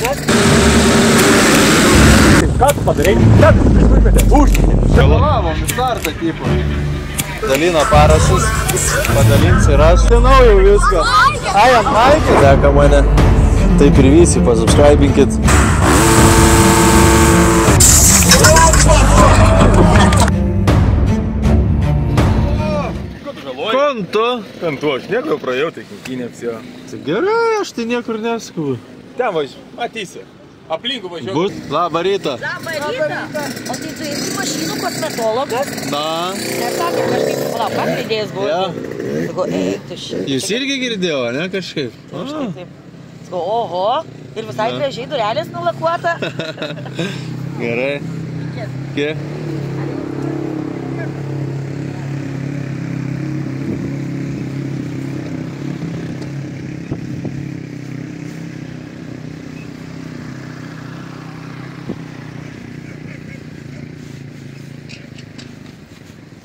kosmetologas. Ką tu padarai? Ką tu užmetė? Šalavom, startą tipo. Dalina parašus, padalins ir aš. Žinau jau viską. Ai, ant Maikė. Seka mane. Taip ir visi, pasubscribinkit. Konto. Konto, aš niekur praėjau, tai kinkinė apsijo. Tai gerai, aš tai niekur neskubu. Ten matysi. Aplinkų važiuoju. Bus. Labą rytą. Labą rytą. O tai tu esi mašinų kosmetologas? Na. Nesakė kažkaip, palauk, ką girdėjęs buvo? Ja. Sakau, eik tu šį. Jūs irgi girdėjo, ne kažkaip? Štai taip. Sakau, oho. Ir visai gražiai durelės nulakuota. Gerai. Kiek?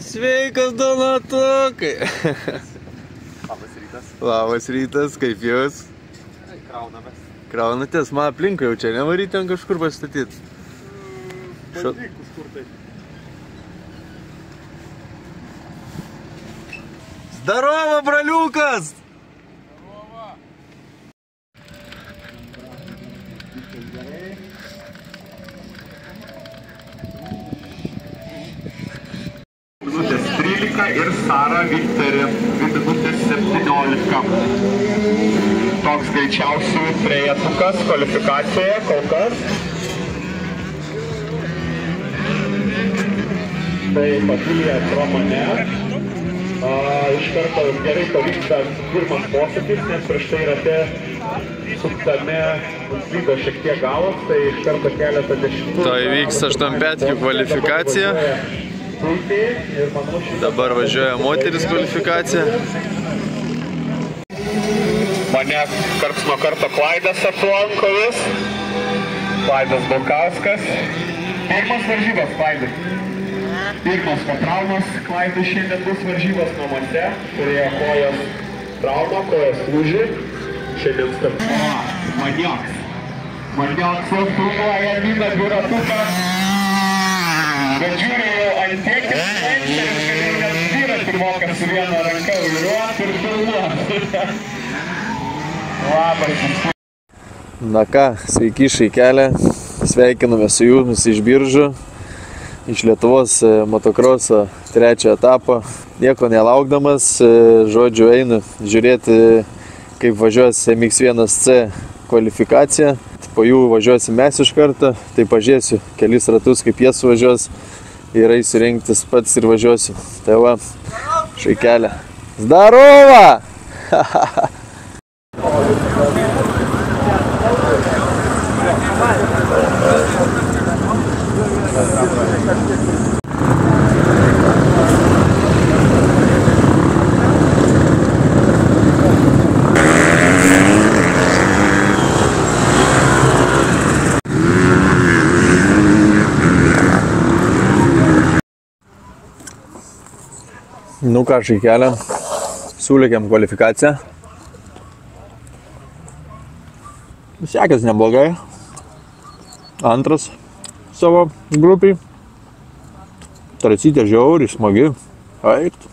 Sveikas, Donatukai! Labas rytas. Labas rytas, kaip jūs? Kraunamės. Kraunatės, man aplinką jau čia, nevaryti ten kažkur pastatyti. Bandyk kažkur tai. Zdarova, braliukas! Minutės 13 ir Sara Viktorė, minutės 17. Toks greičiausių trejetukas kvalifikacijoje kol kas. Tai Patylės Romane. Iš karto gerai pavyksta pirmas posūkis, nes prieš tai rate suktame nuslydo šiek tiek galas, tai iš karto keletą dešimtų. Tai vyks 8-5 kvalifikacija. Dabar važiuoja moteris kvalifikacija. Mane karts nuo karto Klaidas aplanko vis. Klaidas Bukauskas. Pirmas varžybas, Klaidas. Pirmas po traumos. Klaidas šiandien bus varžybas namuose. Turėjo kojos traumą, kojos lūžį. Šiandien startuoja Manioks. Manioks filmuoja vyną dviratuką. Bet žiūrėjau ant tiekis švenčia ir galėjau net vyras pirmokas su viena ranka vairuot ir filmuot. Labas. Na ką, sveiki šaikelė. Sveikiname su jumis iš Biržų. Iš Lietuvos motokroso 3 etapą. Nieko nelaukdamas, žodžiu, einu žiūrėti, kaip važiuos MX1C kvalifikacija. Po jų važiuosim mes iš karto, tai pažiūrėsiu kelis ratus, kaip jie suvažiuos ir eisiu rinktis pats ir važiuosiu. Tai va, šaikelė. Zdarova! Nu ką, šaikelė, sulėkėm kvalifikaciją. Sekės neblogai. Antras savo grupiai. Tracytė žiauriai, smagi. Aikt.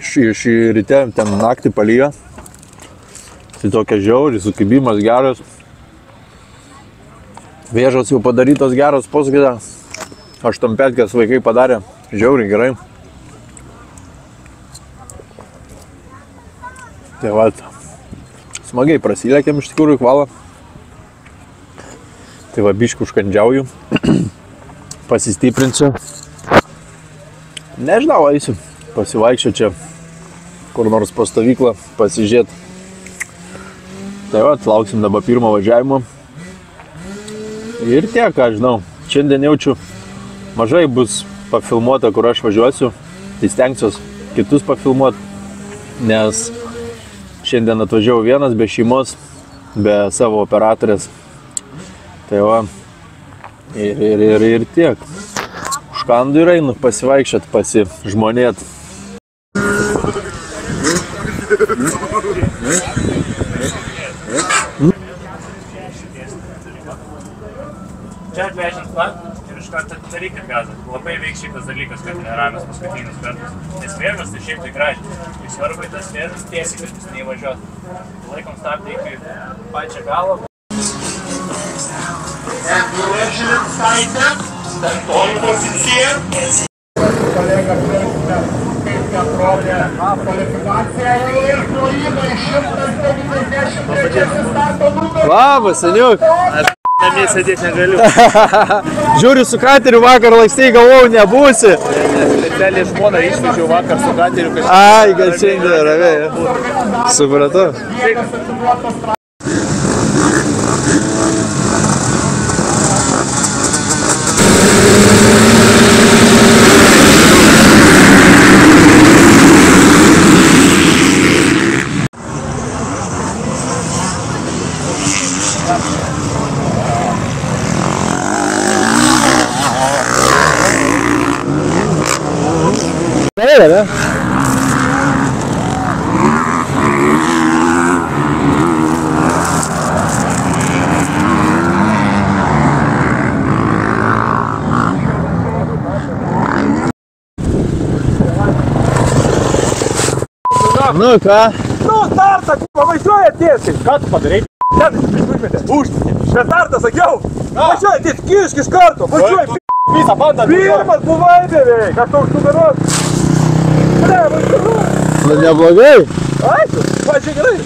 Šį ryte ten naktį palyja. Tai tokia žiauriai, sukibimas geras. Vėžos jau padarytos geros posūkite. 8-5 vaikai padarė. Žiauriai gerai. Tai va, smagiai prasilėkėm iš tikrųjų kvalą. Tai va, biškį užkandžiauju. Pasistiprinsiu. Nežinau, eisiu. Pasivaikščiu čia kur nors po stovyklą, pasižiūrėt. Tai va, lauksim dabar pirmo važiavimo. Ir tiek, ką žinau. Šiandien jaučiu, mažai bus pafilmuota, kur aš važiuosiu. Tai stengsiuos kitus pafilmuot, nes šiandien atvažiavau vienas, be šeimos, be savo operatorės. Tai va, ir tiek. Užkandu ir einu pasivaikščiot, pasižmonėt. nevarykit gazą. Labai veiks šitas dalykas, kad neramias paskutinius kartus. Nes vėžas tai šiaip tai gražiai. Tai svarbu į tas vėžas tiesiai, kad jūs neįvažiuot. Laikom stabdį iki pačią galą. Startuoju poziciją. Kolega, kaip atrodė kvalifikacija ir plojimai 193 starto numeris. Labas, seniuk. Namie sėdėti negaliu. Žiūriu, su kateriu vakar lakstei, galvau, nebūsi. Specialiai žmoną išvežiau vakar su kateriu kažkaip. Ai, gal šiandien ramiai. Supratau. Ne? Nu ką? Nu, startą, pavažiuoja tiesiai. Ką tu padarai? Ten, užmetė. Užtikė. Šia startą sakiau. Važiuoja tiesiai, kišk iš karto. Važiuoja, visą bandą. Pirmas buvai beveik. Ar toks nugaros? Ne, važiuoju. Nu neblogai. Aišku, pačiai gerai.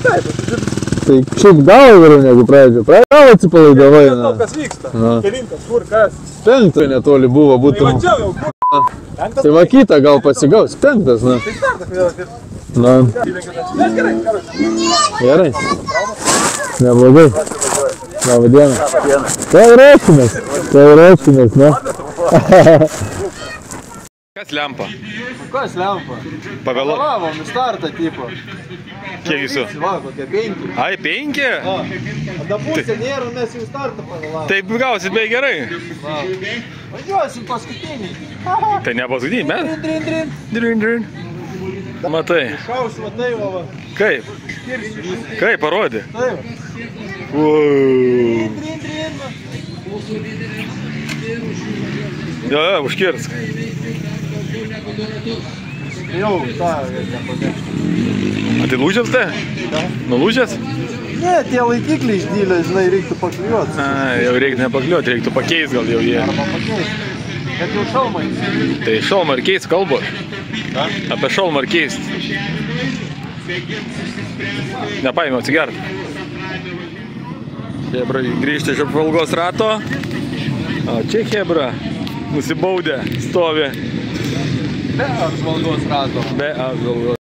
Taip. Tai šiaip gal geriau negu pradžio. Gal atsipalaidavai. Nežinau, kas vyksta. Kelintas, kur, kas. Penktas netoli buvo, būtum. Mačiau jau, kur. Tai va kitą gal pasigaus. Penktas, na. Tai startas vienas ir. Na. Gerai. Gerai. Neblogai. Labą dieną. Tai rašymės, na. Kas lempa? Kas lempa? Pavėlo. Pavėlavom į startą tipo. Kiek jūsų? Va, kokie 5. Ai, 5? Tada pusė nėra, mes jau startą pavėlavom. Taip gausit bei gerai. Važiuosim paskutinį. Tai ne paskutinį, bet? Drin. Drin. Matai. Šausi, matai, va. Kaip? Kaip parodė? Taip. Drin. Jo, užkirsk. Jau, tą reikia pamėgti. A tai lūžęs tai? Nulūžęs? Ne, tie laikikliai išdylė, žinai, reiktų pakliuoti. Jau reiktų nepakliuoti, reiktų pakeisti gal jau jie. Arba pakeisti. Bet jau šalmai. Tai šalmą ir keist kalbu. Apie šalmą ir keist. Nepaėmiau atsigert. Hebra grįžti iš apvalgos rato. O čia Hebra nusibaudė, stovi. Be apžvalgos rato. Be apžvalgos.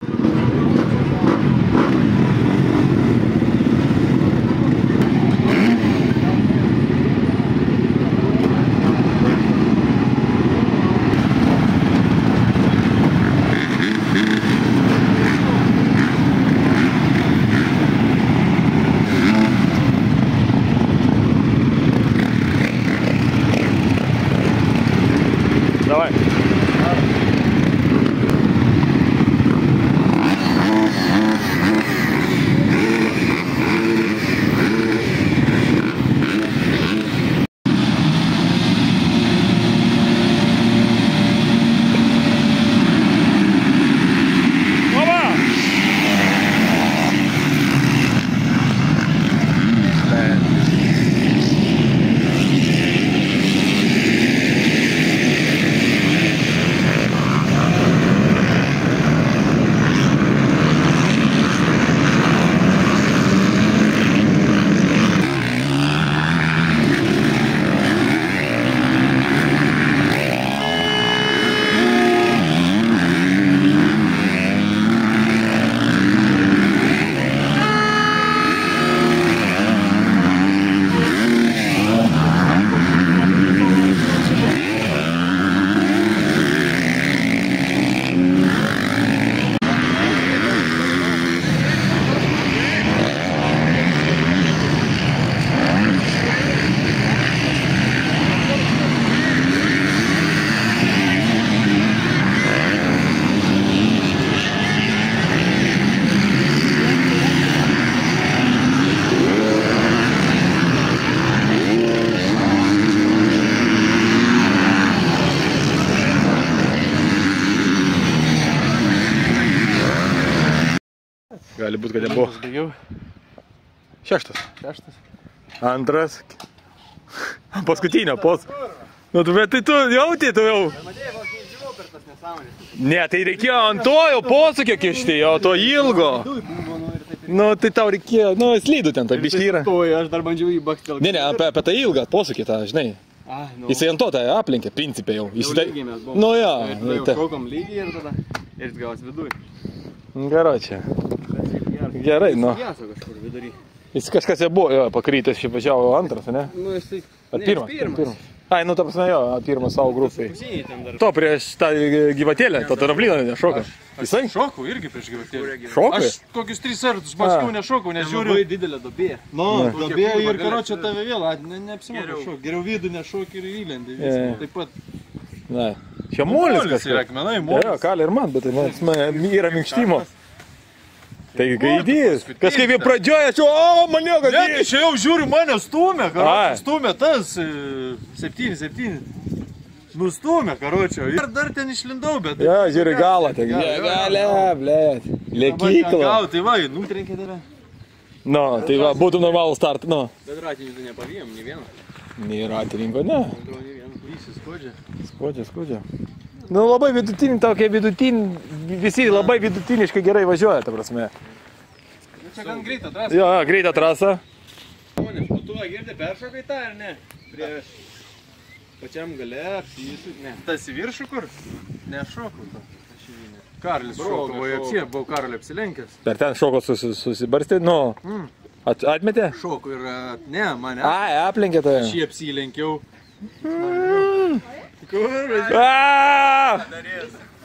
Давай. Gali būti, kad nebuvo. Šeštas. Antras. Paskutinio pos. Nu, bet tai tu jauti, tu jau. Ne, tai reikėjo ant to jau posūkio kišti, o to ilgo. Nu, tai tau reikėjo, nu, slydų ten, tai biški yra. Aš dar bandžiau jį baktelti. Ne, apie tą ilgą posūkį tą, žinai. Jisai ant to tai aplinkė, principė jau. Jau lygiai mes buvom. Nu, jo. Jau šokom lygiai ir tada. Ir jis gavos viduj. Gerai čia. Gerai, nu. Jėso kažkur vidury. Jis kažkas jau buvo, jo, pakrytęs, šiaip važiavo antras, ne? Nu, jisai... Ar pirmas? Ai, nu, ta prasme, jo, pirmas savo grupiai. To prieš tą gyvatėlę, to trampliną nešoka. Jisai? Šokau irgi prieš gyvatėlę. Šokai? Aš kokius 3 kartus paskiau nešokau, nes žiūriu... Labai didelė dobė. Nu, dobė ir karočią tave vėl, neapsimoka šok. Geriau vidų nešok ir įlendė visą. Taip pat... Na, čia molis Molis yra, akmenai, molis. Jo, kalė ir man, bet tai yra minkštimo. Tai gaidys. Kažkaip jau pradžioje, o, maniau, kad Ne, tai čia jau žiūriu, mane stumė, Ai. karočią. Stumė tas 7. Nustumė, karočią. Ir dar ten išlindau, bet... Jo, žiūri galą, tai galė, blėt. Lėkykla. Tai va, nutrenkė tave. Nu, tai va, būtų normalų start, nu. Bet ratininkų nepavijom, nei vieną. Nei ratininko, ne. Visi skudžia. Skudžia. Nu, labai vidutinį, tokie visi labai vidutiniškai gerai važiuoja, ta prasme. Čia gan greitą trasą. Jo, greitą trasą. O tu girdė peršokai tą, ar ne? Prieš pačiam gale, apsijusų, ne. Tas į viršų kur? Nešokau to. Karlis šokavo, buvau Karolį apsilenkęs. Per ten šoko susibarstė, nu, atmetė? Šokau ir, ne, mane. Ai, aplenkė tai. Aš jį apsilenkiau. Kur važiuoju?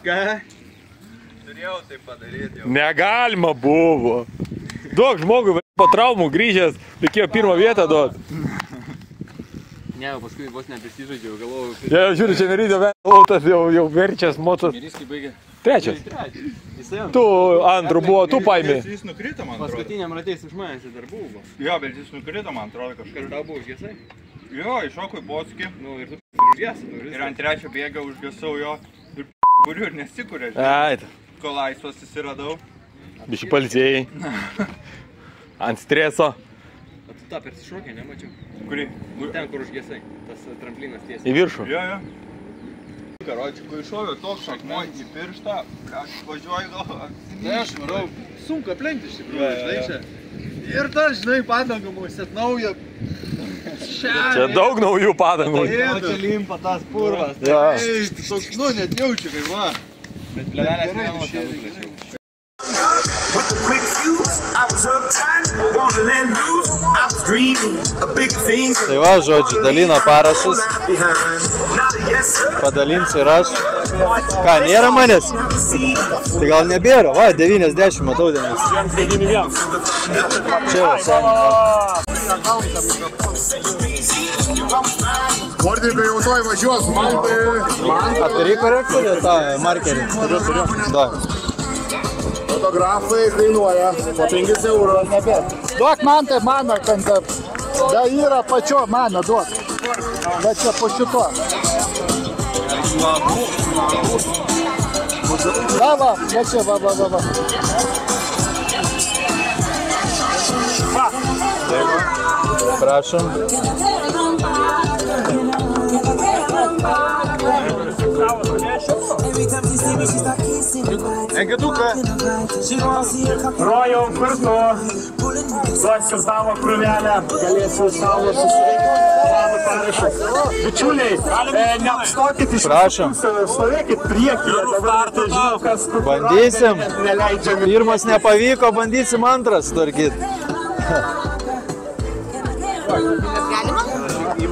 Ką? Turėjau tai padaryti jau. Negalima buvo. Duok žmogui po traumų grįžęs, reikėjo pirmą vietą duoti. Ne, paskui vos neprisižaidžiau, galvojau. Ja, žiūriu, čia Meridžio autas jau verčias motas. Miriskį baigė. Trečias. Jisai Tu antrų buvo, tu paimi. Jis nukrito, man atrodo. paskutiniam ratėjus iš manęs dar buvo. Jo, bet jis nukrito, man atrodo, kažkaip. Ir tau buvo užgesai? Jo, iššokau į posūkį. Nu, ir tu užgesai. Ir ant trečio bėgą užgesau jo. Ir kuriu ir nesikūrė. Ai, Kol laisvas įsiradau. bišį palsėjai. Ant streso. O tu tą persišokė, nemačiau. Kuri? Ten, kur užgesai. Tas tramplinas Į tiesiai. viršų. Jo, jo. Karoči, kai iššoviau toks šakmuo į pirštą, aš važiuoju gal... Ne, aš manau, sunku aplenkti iš tikrųjų, žinai čia. Ir tas, žinai, padangą mums atnauja. Čia daug naujų padangų. O čia limpa tas purvas. Jo. Toks, nu, net jaučiu, kaip va. Bet plevelės nenuošiau. With the quick fuse, I was uptight, wanna let loose, I was dreaming a big thing. Tai va, žodžiu, dalino parašus, Not a yes sir, padalinsiu ir aš. Ką, nėra manęs? Tai gal nebėra, va, 90 matau dienas. Čia va, seniai. Sportininkai jau toj važiuos, man tai... A turi korektorių tą markerį? Turiu. Da. Fotografai kainuoja po 5 eurų. Duok man, tai mano koncept. Da yra pačio mano, duok. Bet čia po šito. Va, va, čia, va. Prašom. Engeduką. Rojau kartu. Duosiu savo krūvelę. Galėsiu savo susirinkti. Savo parašą. Bičiuliai, neapstokit iš Prašom. stovėkit priekyje. Dabar tai žinau, kas kur. Bandysim. Neleidžiam. Pirmas nepavyko, bandysim antras tvarkyt.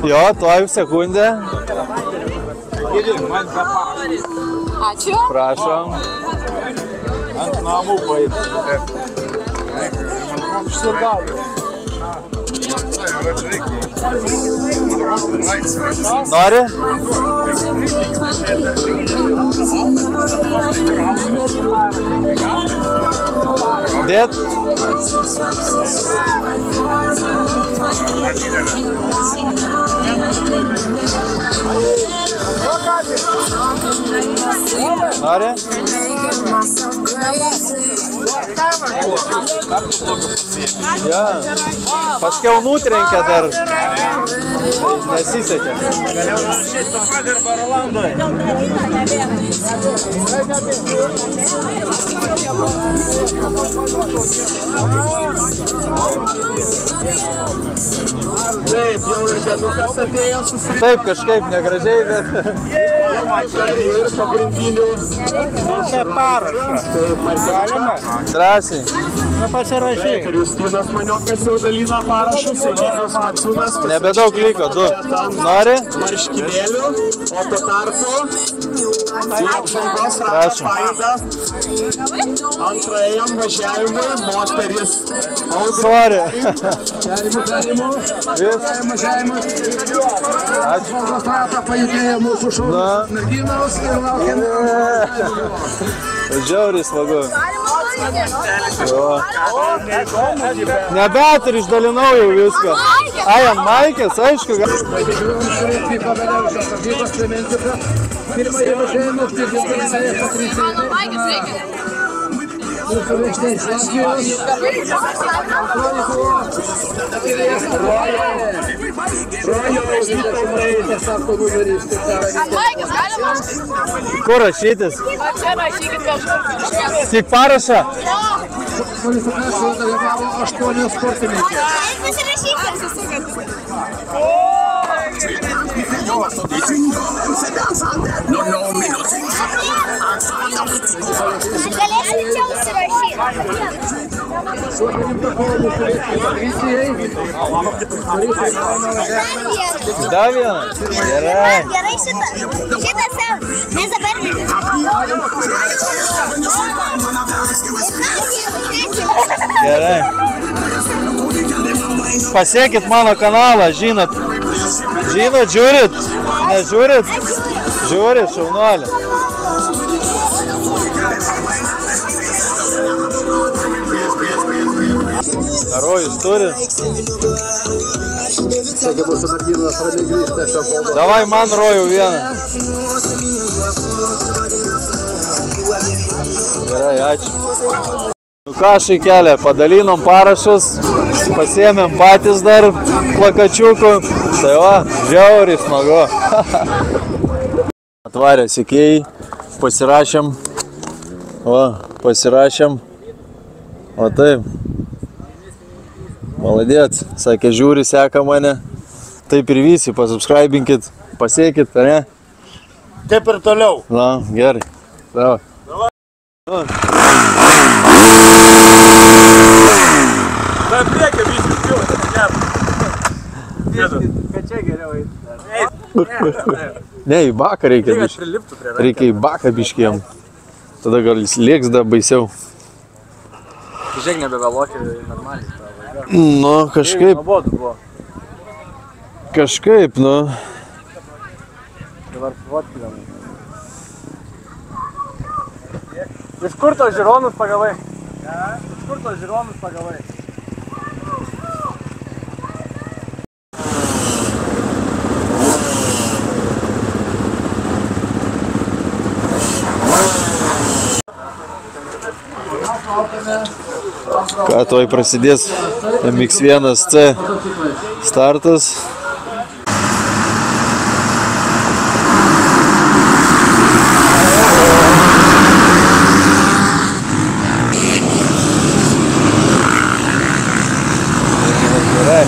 Jo, tuoj sekundę. Ačiū. Prašom. Ant namų paėdė. Nori? Dėt? Nori? Ja. Paskiau nutrenkė dar. Nesisekė. Taip, kažkaip negražiai, bet... Drąsiai. Kristinas Maniokas jau dalina parašus, Egidijus Maksiūnas. Nebedaug liko, 2. Nori? Marškinėlių, o tuo tarpu apžvalgos ratas Vaida. Antrajam važiavimui moteris. Sorry. Apžvalgos ratą pajudėjo mūsų šūdas merginos ir laukiame. Žiauriai smagu. Nebet ir išdalinau jau viską. Ai, ant Maikės, aišku. Kur rašytis? Tik parašą? Kvalifikacijoje dalyvavo 8 sportininkės. Galėsim čia užsirašyti. Dar vieną? Gerai. Gerai šitą. Šitas jau. Mes dabar... Gerai. Pasiekit mano kanalą, žinot. Žinot, žiūrit? Nežiūrit? Žiūrit, šaunuolį. Rojus turi. Davai man rojų vieną. Gerai, ačiū. Nu ką šaikelė, padalinom parašus, pasiėmėm patys dar plakačiukų. Tai va, žiauriai smagu. Atvarė sekėjai, pasirašėm. Va, pasirašėm. O taip. Maladėt, sakė, žiūri, seka mane. Taip ir visi, pasubscribinkit, pasiekit, ar ne? Taip ir toliau. Na, gerai. Davai. Dar priekį viskas pilna, Kad čia geriau eiti. Ne, į baką reikia biškį. Reikia į baką biškėjom. Tada gal jis lėks dar baisiau. Žiūrėk, nebevėluokė normaliai. Nu, kažkaip. Kažkaip, nu. Dabar fotkinam. Iš kur tos žiūronus pagavai? Iš kur tos žiūronus pagavai? Ką toj prasidės MX1C startas. Gerai.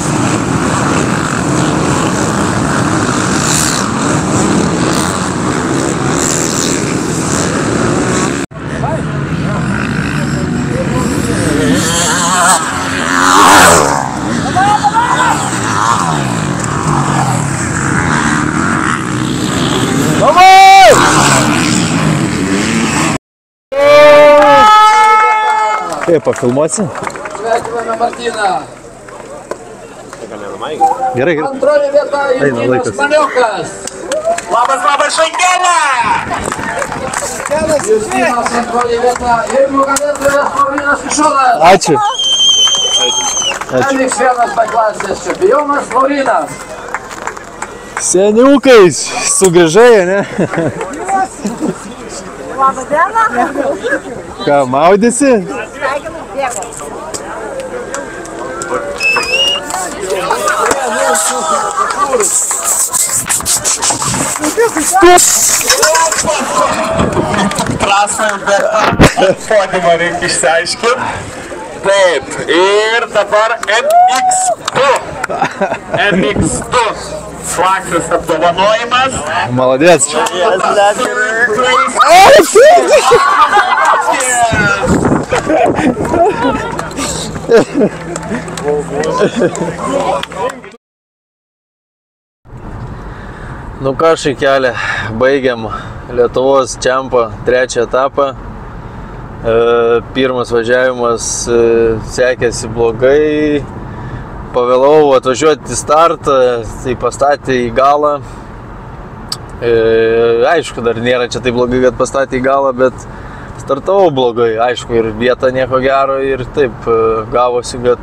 Kaip, pafilmuosi? Sveikiname Martyną. Gerai, gerai. Antroji vieta Egidijus Maniokas. Labas, šaikelė! Justinas antroji vieta ir nugalėtojas Laurinas Kišonas. Ačiū. MX1 B klasės čempionas Laurinas. Seniukais sugrįžai, ne? Labą dieną. Ką, maudėsi? Sveikinu. Trasą, bet podiumą reikia išsiaiškinti. Taip, ir dabar MX2. MX2. Slaksis apdovanojimas. Молодец. Nu ką, Šaikelė, baigiam Lietuvos čempą trečią etapą. Pirmas važiavimas sekėsi blogai. Pavėlau atvažiuoti į startą, tai pastatė į galą. Aišku, dar nėra čia taip blogai, kad pastatė į galą, bet startavau blogai. Aišku, ir vieta nieko gero, ir taip gavosi, kad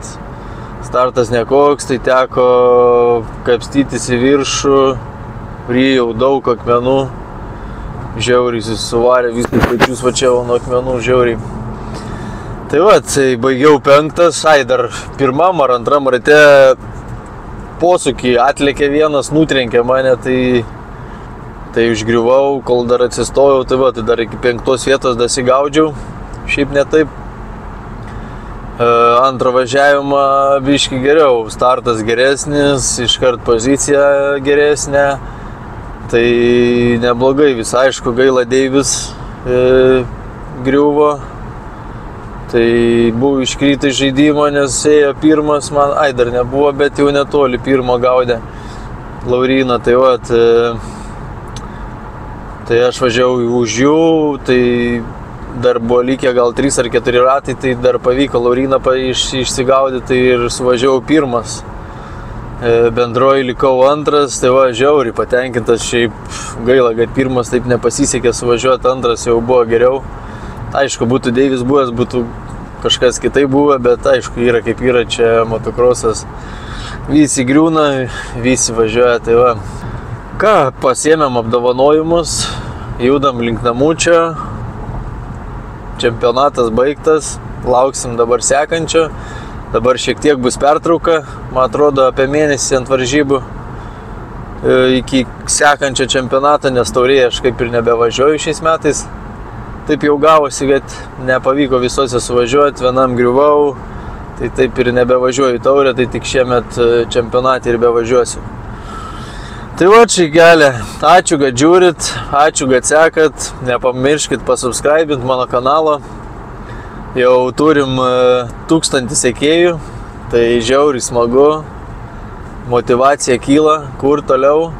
startas nekoks, tai teko kapstytis į viršų. Prijau daug akmenų, žiauriai susivarė, viskas pačius vačiavo nuo akmenų, žiauriai. Tai va, tai baigiau penktas, dar pirmam ar antram rate posūkį atlėkė vienas, nutrenkė mane, tai užgriuvau, kol dar atsistojau, tai va, tai dar iki penktos vietos dasigaudžiau, šiaip ne taip. Antrą važiavimą biškį geriau, startas geresnis, iškart pozicija geresnė. Tai neblogai, vis aišku, gaila Deivis griuvo. Tai buvo iškryta iš žaidimo, nes ėjo pirmas, man, dar nebuvo, bet jau netoli pirmo gaudė Lauryną. Tai va, tai aš važiavau už jų, tai dar buvo likę gal 3 ar 4 ratai, tai dar pavyko Lauryną išsigaudyti ir suvažiavau pirmas. Bendroji likau antras, tai va, žiauriai patenkintas, šiaip gaila, kad pirmas taip nepasisekė suvažiuoti, antras jau buvo geriau. Aišku, būtų Deivis buvęs, būtų kažkas kitai buvę, bet aišku, yra kaip yra, čia motokrosas. Visi griūna, visi važiuoja, tai va. Ką, pasiėmėm apdovanojimus, judam link namučio, čempionatas baigtas, lauksim dabar sekančio. Dabar šiek tiek bus pertrauka, man atrodo, apie mėnesį ant varžybų iki sekančio čempionato, nes Taurėje aš kaip ir nebevažiuoju šiais metais. Taip jau gavosi, kad nepavyko visose suvažiuoti, vienam griuvau, tai taip ir nebevažiuoju į Taurę, tai tik šiemet čempionatį ir bevažiuosiu. Tai va, Šaikelė, ačiū, kad žiūrit, ačiū, kad sekat, nepamirškit pasubscribint mano kanalą. Jau turim 1000 sekėjų, tai žiauriai smagu, motivacija kyla, kur toliau.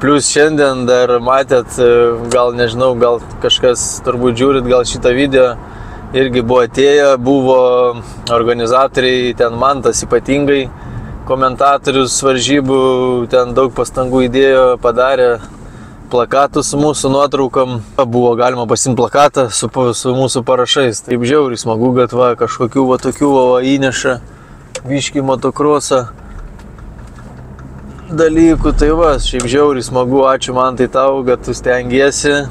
Plius šiandien dar matėt, gal nežinau, gal kažkas turbūt žiūrit, gal šitą video irgi buvo atėję, buvo organizatoriai, ten Mantas ypatingai, komentatorius varžybų, ten daug pastangų įdėjo, padarė plakatus su mūsų nuotraukom. Buvo galima pasiimti plakatą su mūsų parašais. Taip žiauriai smagu, kad va, kažkokių va tokių va įneša biškį motokrosą dalykų. Tai va, šiaip žiauriai smagu, ačiū Mantai tau, kad tu stengiesi.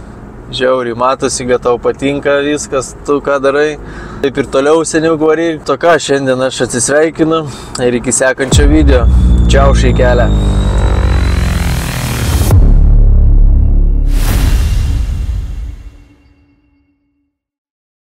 Žiauriai matosi, kad tau patinka viskas, tu ką darai. Taip ir toliau seniau varyk. To ką, šiandien aš atsisveikinu ir iki sekančio video. Čiau, Šaikelė.